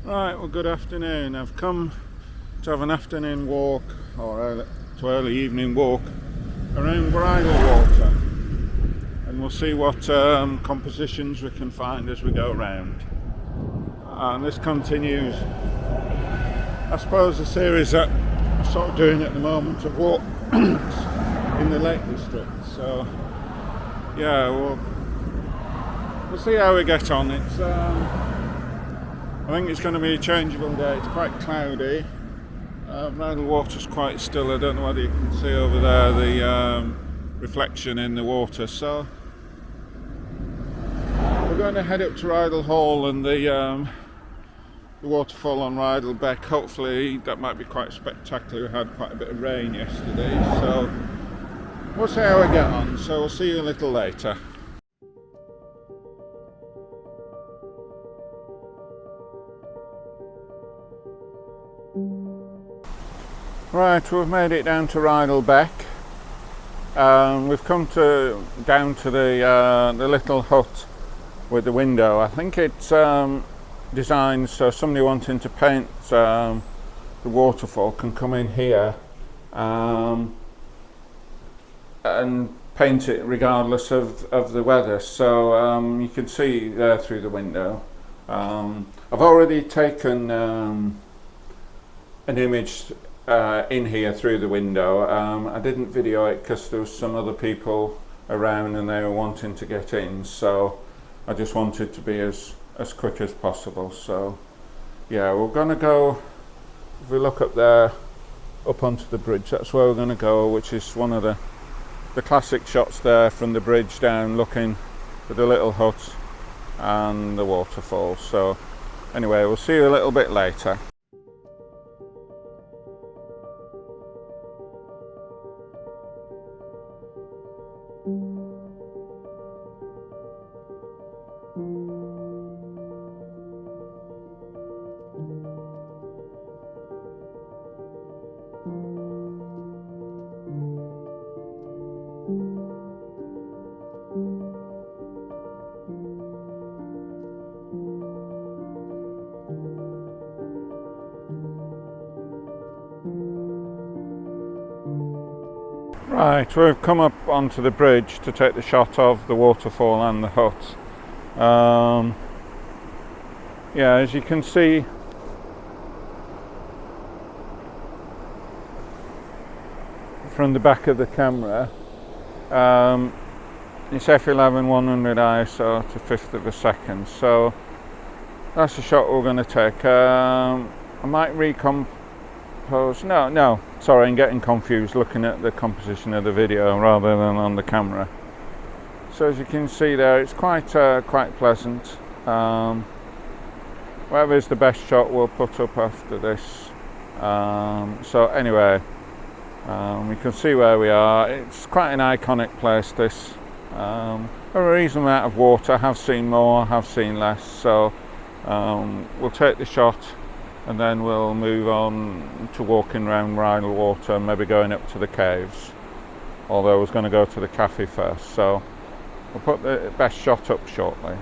Right, well, good afternoon. I've come to have an afternoon walk, or early evening walk around Rydal Water, and we'll see what compositions we can find as we go around. And this continues, I suppose, the series that I'm sort of doing at the moment of walks in the Lake District. So yeah, we'll see how we get on. I think it's going to be a changeable day. It's quite cloudy. Rydal Water's quite still. I don't know whether you can see over there the reflection in the water. So we're going to head up to Rydal Hall and the waterfall on Rydal Beck. Hopefully that might be quite spectacular. We had quite a bit of rain yesterday, so we'll see how we get on. So we'll see you a little later. Right, we've made it down to Rydal Beck. We've come down to the little hut with the window. I think it's designed so somebody wanting to paint the waterfall can come in here and paint it regardless of the weather. So you can see there through the window. I've already taken an image in here through the window. I didn't video it because there was some other people around and they were wanting to get in, so I just wanted to be as quick as possible. So yeah, we're going to go, if we look up there, up onto the bridge, that's where we're going to go, which is one of the classic shots there from the bridge down, looking at the little hut and the waterfall. So anyway, we'll see you a little bit later. Right, we've come up onto the bridge to take the shot of the waterfall and the hut. Yeah, as you can see, from the back of the camera, it's f11 100 ISO to 1/5 of a second. So that's the shot we're going to take. I might sorry, I'm getting confused looking at the composition of the video rather than on the camera. So as you can see there, it's quite pleasant. Whatever is the best shot we'll put up after this. So anyway, you can see where we are. It's quite an iconic place, this. A reasonable amount of water. I have seen more, have seen less. So we'll take the shot and then we'll move on to walking around Rydal Water and maybe going up to the caves, although I was going to go to the cafe first. So we'll put the best shot up shortly.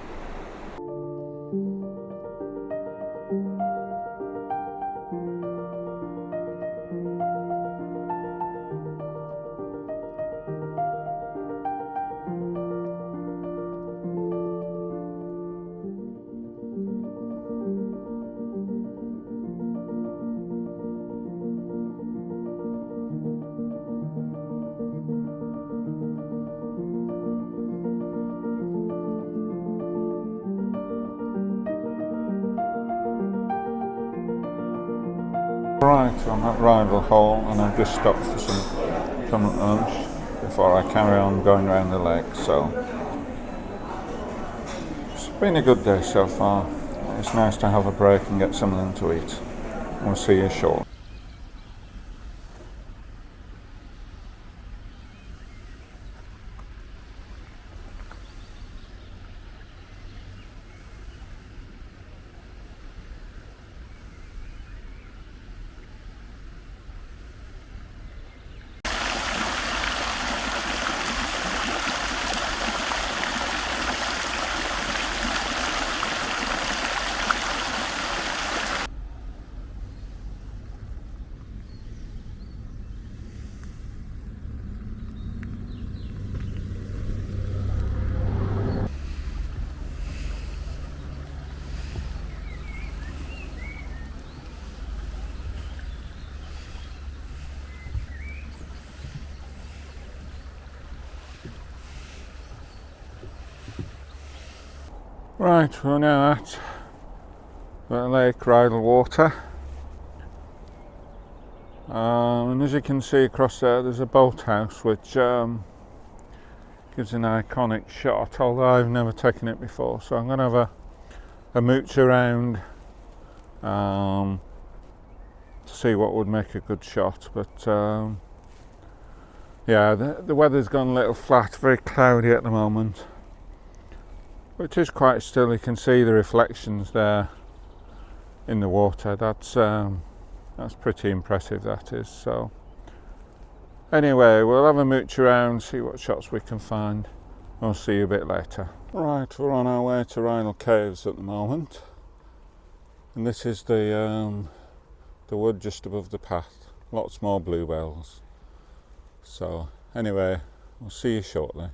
Right, I'm at Rydal Hall and I've just stopped for some lunch before I carry on going around the lake. So it's been a good day so far. It's nice to have a break and get something to eat. We'll see you shortly. Right, we're now at the Lake Rydal Water, and as you can see across there's a boathouse which gives an iconic shot, although I've never taken it before, so I'm going to have a mooch around to see what would make a good shot. But yeah, the weather's gone a little flat, very cloudy at the moment, which is quite still. You can see the reflections there in the water. That's pretty impressive, that is. So anyway, we'll have a mooch around, see what shots we can find. I'll see you a bit later. Right, we're on our way to Rydal Caves at the moment, and this is the wood just above the path. Lots more bluebells. So anyway, we'll see you shortly.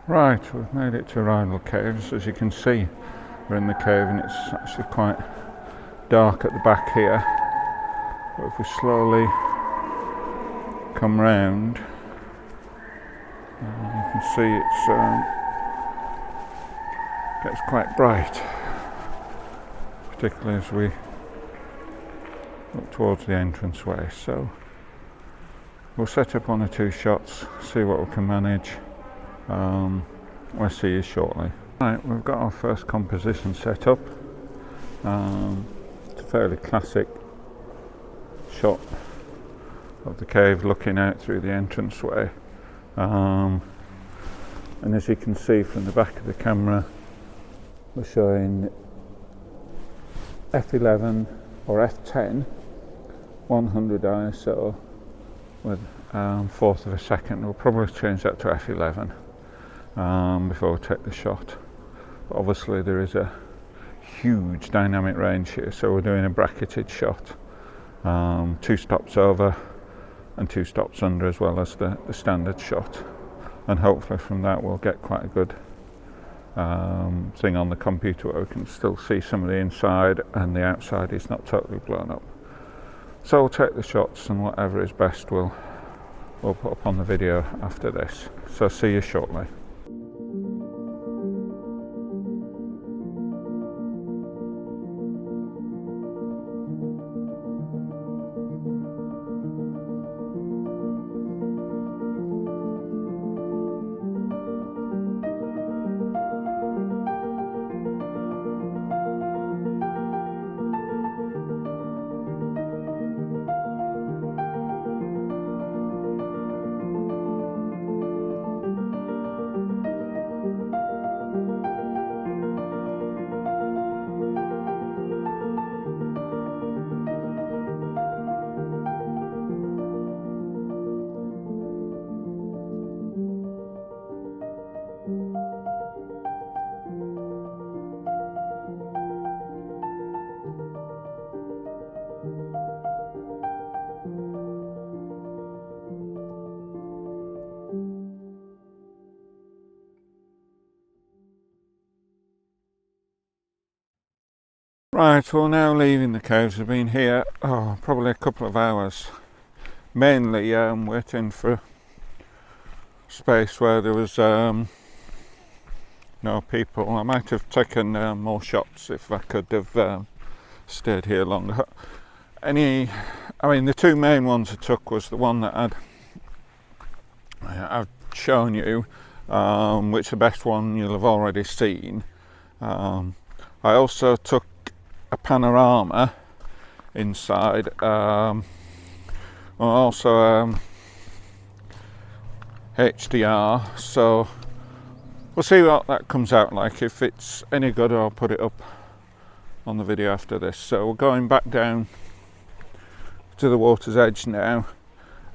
Right, we've made it to Rydal Caves. As you can see, we're in the cave and it's actually quite dark at the back here. But if we slowly come round, you can see it gets quite bright, particularly as we look towards the entranceway. So we'll set up 1 or 2 shots, see what we can manage. We'll see you shortly. Right, we've got our first composition set up. It's a fairly classic shot of the cave looking out through the entranceway. And as you can see from the back of the camera, we're showing f11 or f10 100 ISO with 1/4 of a second. We'll probably change that to f11 before we take the shot. But obviously there is a huge dynamic range here, so we're doing a bracketed shot, 2 stops over and 2 stops under, as well as the standard shot, and hopefully from that we'll get quite a good thing on the computer where we can still see some of the inside and the outside is not totally blown up. So we'll take the shots, and whatever is best we'll put up on the video after this. So see you shortly. Right, we're now leaving the caves. We've been here probably a couple of hours, mainly waiting for space where there was no people. I might have taken more shots if I could have stayed here longer. The 2 main ones I took was the one that I've shown you, which the best one you'll have already seen. I also took a panorama inside, also HDR, so we'll see what that comes out like. If it's any good, I'll put it up on the video after this. So we're going back down to the water's edge now,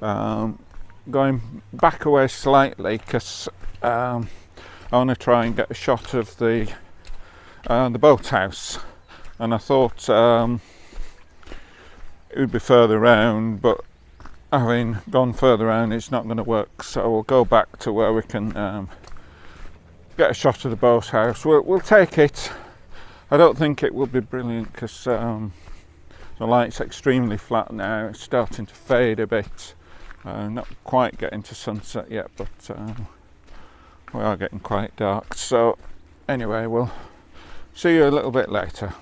going back away slightly because I want to try and get a shot of the boathouse. And I thought it would be further round, but having gone further round it's not going to work, so we'll go back to where we can get a shot of the boathouse. We'll take it I don't think it will be brilliant because the light's extremely flat now. It's starting to fade a bit. Not quite getting to sunset yet, but we are getting quite dark. So anyway, we'll see you a little bit later.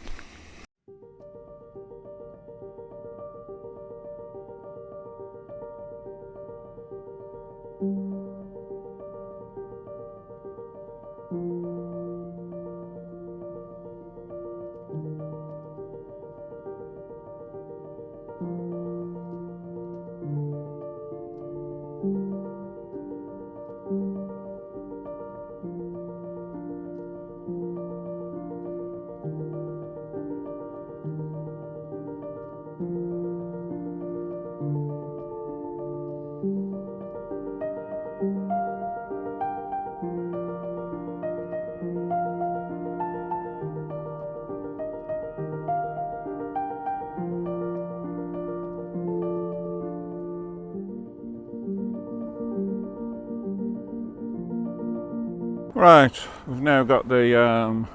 Right, we've now got the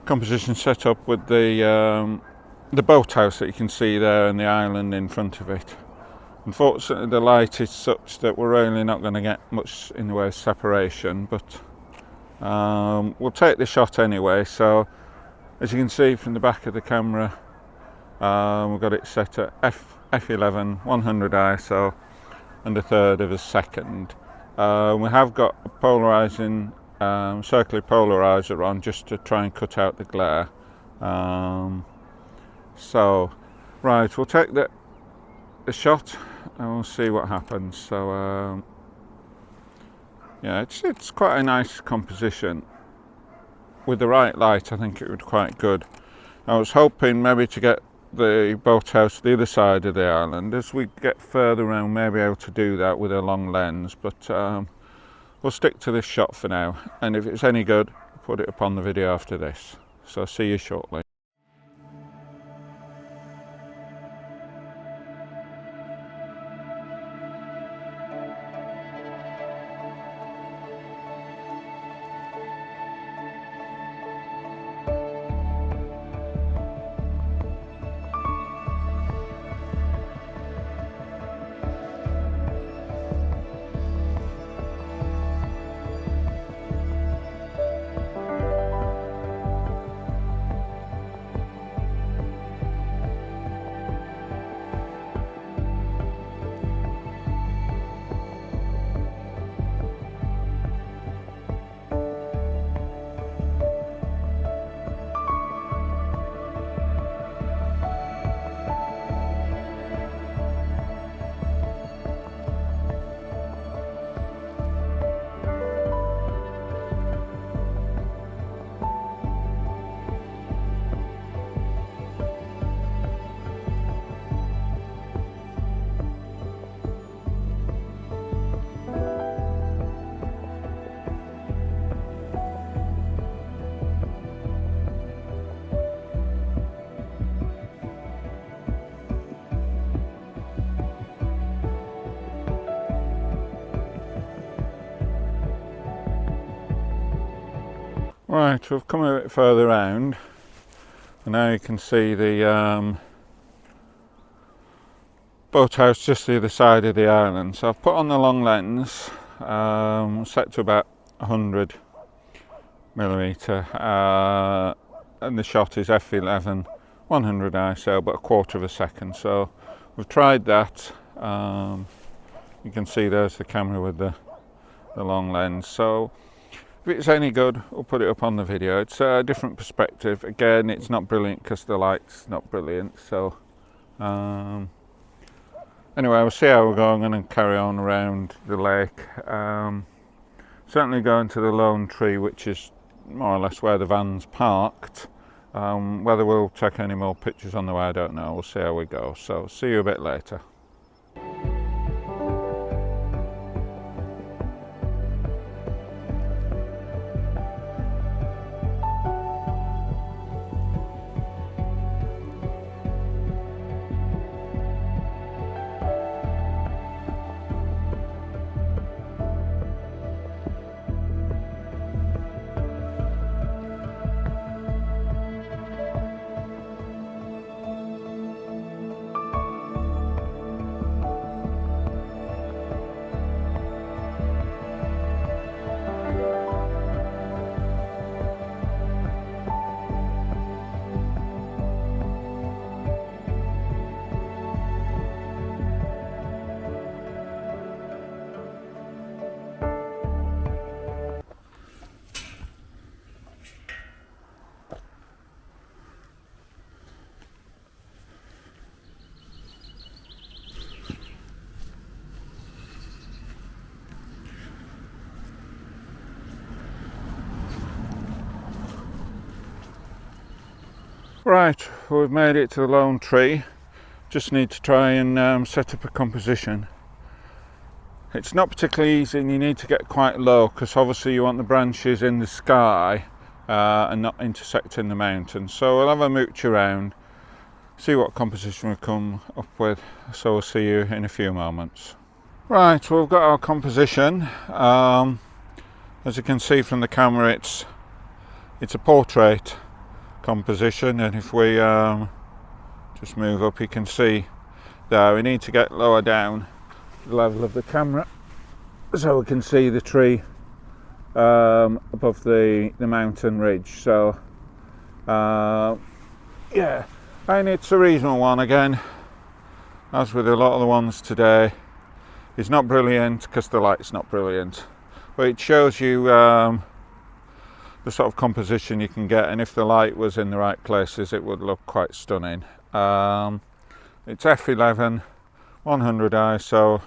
composition set up with the boathouse that you can see there and the island in front of it. Unfortunately, the light is such that we're really not going to get much in the way of separation, but we'll take the shot anyway. So as you can see from the back of the camera, we've got it set at f11 100 ISO and a third of a second. We have got a polarizing circular polarizer on just to try and cut out the glare. So right, we'll take the shot and we'll see what happens. So yeah, it's quite a nice composition. With the right light, I think it would be quite good. I was hoping maybe to get the boathouse the other side of the island. As we get further around, maybe able to do that with a long lens, but we'll stick to this shot for now, and if it's any good, put it up on the video after this. So see you shortly. Right, we've come a bit further round, and now you can see the boathouse just the other side of the island. So I've put on the long lens, set to about 100mm, and the shot is f11 100 ISO, but a quarter of a second. So we've tried that. You can see there's the camera with the long lens. So if it's any good, we'll put it up on the video. It's a different perspective. Again, it's not brilliant because the light's not brilliant. So anyway, we'll see how we're going. I'm going to carry on around the lake. Certainly going to the lone tree, which is more or less where the van's parked. Whether we'll take any more pictures on the way, I don't know. We'll see how we go. So see you a bit later. Right, we've made it to the lone tree. Just need to try and set up a composition. It's not particularly easy and you need to get quite low because obviously you want the branches in the sky and not intersecting the mountain. So we'll have a mooch around, see what composition we come up with. So we'll see you in a few moments. Right, well, we've got our composition. As you can see from the camera, it's a portrait composition, and if we just move up, you can see there we need to get lower down the level of the camera so we can see the tree above the mountain ridge. So yeah, and it's a reasonable one. Again, as with a lot of the ones today, it's not brilliant because the light's not brilliant, but it shows you the sort of composition you can get, and if the light was in the right places it would look quite stunning. It's f11, 100 ISO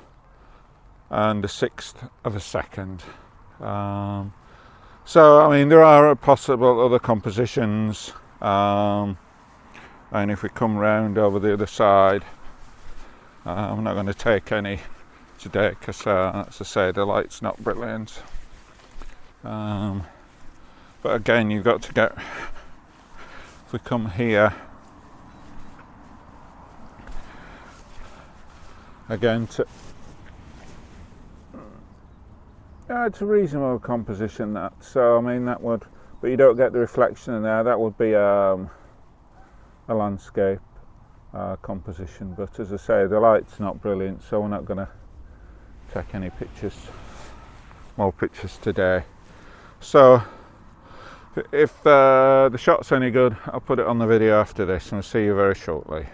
and a 1/6 of a second. So I mean, there are possible other compositions, and if we come round over the other side, I'm not going to take any today because as I say, the light's not brilliant. But again, you've got to get, if we come here again, it's a reasonable composition, that. So I mean, that would, but you don't get the reflection in there. That would be a landscape composition, but as I say, the light's not brilliant, so we're not going to take any pictures, more pictures today. So if the shot's any good, I'll put it on the video after this, and we'll see you very shortly.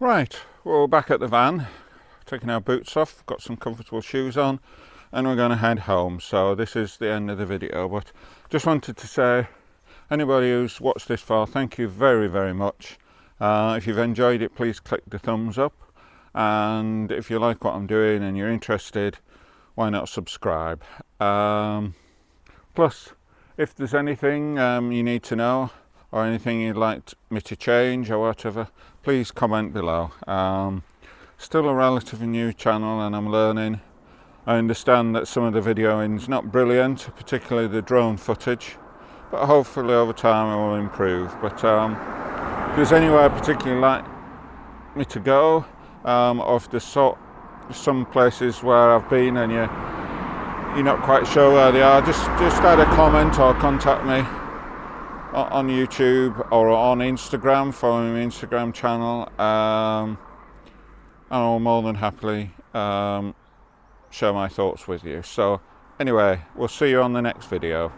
Right, well, we're back at the van, taking our boots off, got some comfortable shoes on, and we're going to head home. So this is the end of the video, but just wanted to say, anybody who's watched this far, thank you very, very much. If you've enjoyed it, please click the thumbs up, and if you like what I'm doing and you're interested, why not subscribe? Plus, if there's anything you need to know, or anything you'd like me to change or whatever, please comment below. Still a relatively new channel and I'm learning. I understand that some of the videoing is not brilliant, particularly the drone footage, but hopefully over time it will improve. But if there's anywhere particularly like me to go, or if there's some places where I've been and you're not quite sure where they are, just add a comment or contact me on YouTube or on Instagram. Follow my Instagram channel, and I'll more than happily share my thoughts with you. So anyway, we'll see you on the next video.